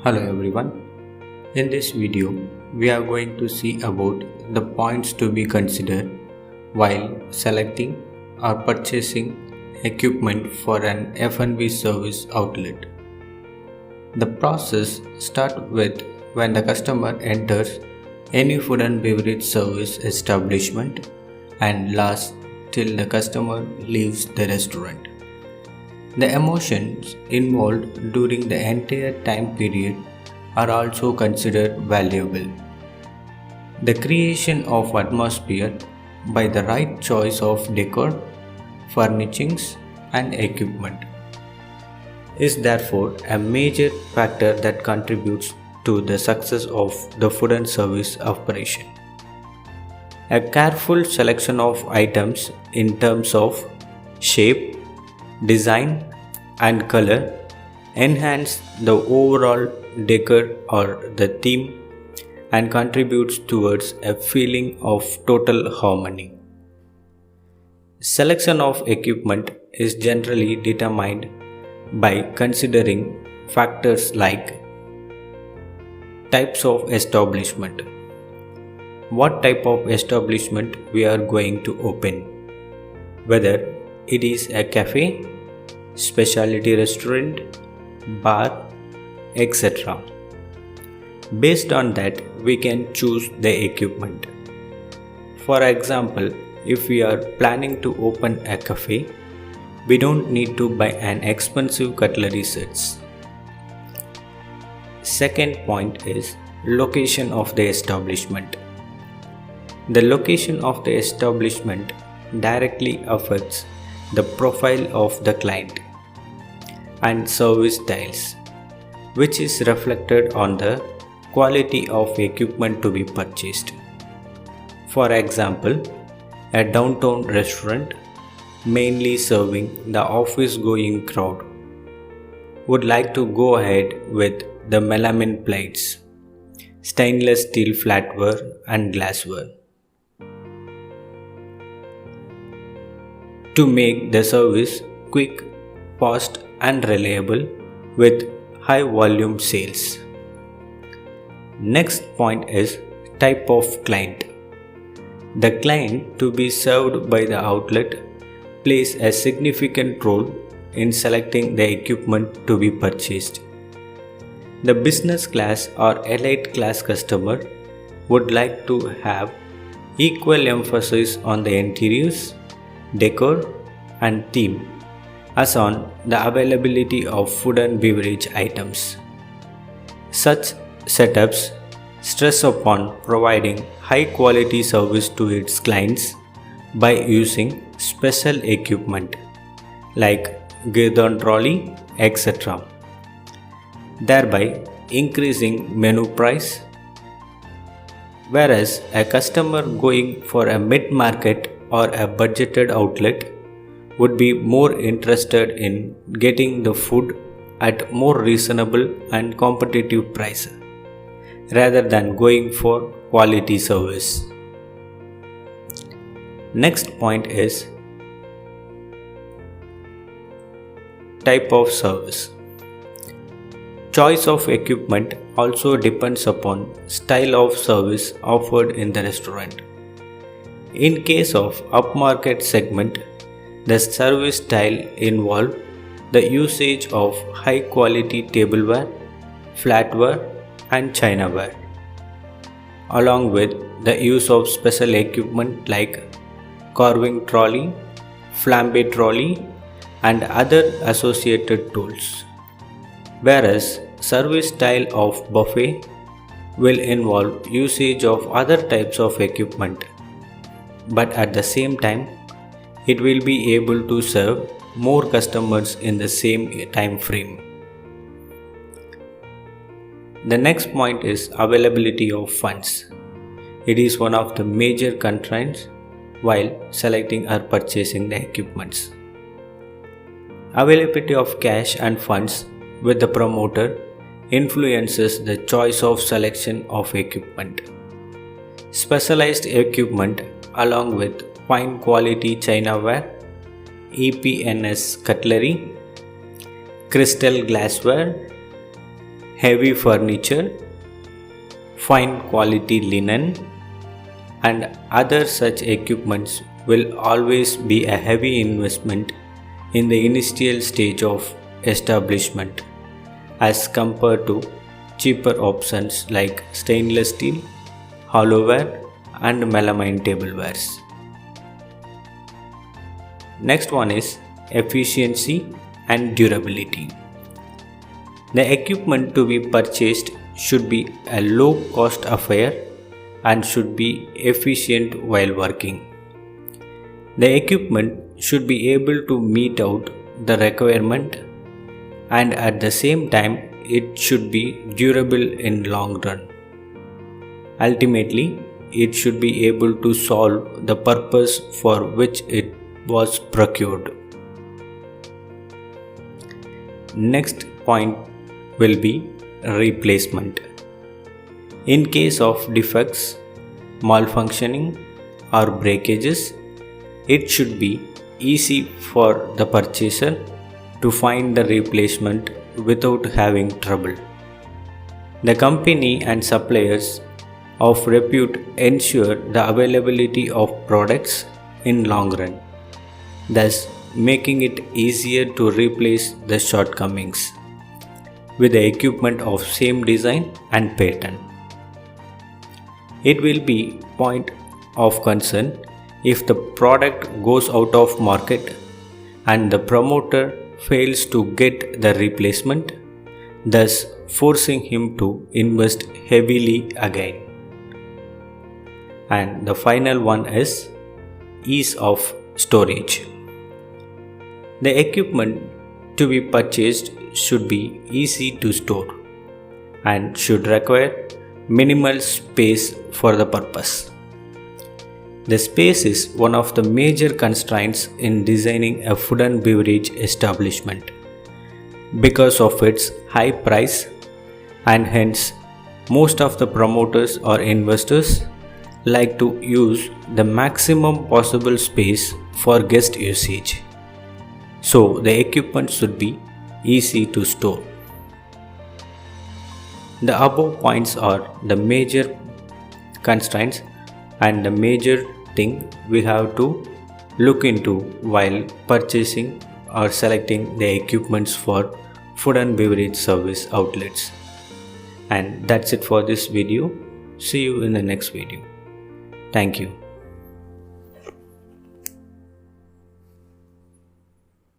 Hello everyone. In this video, we are going to see about the points to be considered while selecting or purchasing equipment for an F&B service outlet. The process starts with when the customer enters any food and beverage service establishment and lasts till the customer leaves the restaurant. The emotions involved during the entire time period are also considered valuable. The creation of atmosphere by the right choice of decor, furnishings, and equipment is therefore a major factor that contributes to the success of the food and service operation. A careful selection of items in terms of shape, design, and color enhance the overall decor or the theme and contributes towards a feeling of total harmony. Selection of equipment is generally determined by considering factors like types of establishment, what type of establishment we are going to open, whether it is a cafe, specialty restaurant, bar, etc. Based on that, we can choose the equipment. For example, if we are planning to open a cafe, we don't need to buy an expensive cutlery sets. Second point is location of the establishment. The location of the establishment directly affects the profile of the client and service styles, which is reflected on the quality of equipment to be purchased. For example, a downtown restaurant mainly serving the office-going crowd would like to go ahead with the melamine plates, stainless steel flatware and glassware to make the service quick, fast and reliable with high volume sales. Next point is type of client. The client to be served by the outlet plays a significant role in selecting the equipment to be purchased. The business class or elite class customer would like to have equal emphasis on the interiors, decor and theme as on the availability of food and beverage items. Such setups stress upon providing high quality service to its clients by using special equipment like Girdon trolley, etc., thereby increasing menu price. Whereas a customer going for a mid-market or a budgeted outlet would be more interested in getting the food at more reasonable and competitive price rather than going for quality service. Next point is type of service. Choice of equipment also depends upon style of service offered in the restaurant. In case of upmarket segment, the service style involves the usage of high quality tableware, flatware and chinaware, along with the use of special equipment like carving trolley, flambe trolley and other associated tools. Whereas service style of buffet will involve usage of other types of equipment, but at the same time it will be able to serve more customers in the same time frame. The next point is availability of funds. It is one of the major constraints while selecting or purchasing the equipments. Availability of cash and funds with the promoter influences the choice of selection of equipment. Specialized equipment along with fine quality chinaware, EPNS cutlery, crystal glassware, heavy furniture, fine quality linen, and other such equipments will always be a heavy investment in the initial stage of establishment as compared to cheaper options like stainless steel, hollowware, and melamine tablewares. Next one is efficiency and durability. The equipment to be purchased should be a low cost affair and should be efficient while working. The equipment should be able to meet out the requirement, and at the same time it should be durable in long run. Ultimately, it should be able to solve the purpose for which it was procured. Next point will be replacement. In case of defects, malfunctioning, or breakages, it should be easy for the purchaser to find the replacement without having trouble. The company and suppliers of repute ensure the availability of products in long run, thus making it easier to replace the shortcomings with the equipment of same design and pattern. It will be point of concern if the product goes out of market and the promoter fails to get the replacement, thus forcing him to invest heavily again. And the final one is ease of storage. The equipment to be purchased should be easy to store and should require minimal space for the purpose. The space is one of the major constraints in designing a food and beverage establishment because of its high price, and hence most of the promoters or investors like to use the maximum possible space for guest usage. So the equipment should be easy to store. The above points are the major constraints and the major thing we have to look into while purchasing or selecting the equipments for food and beverage service outlets. And that's it for this video. See you in the next video. Thank you.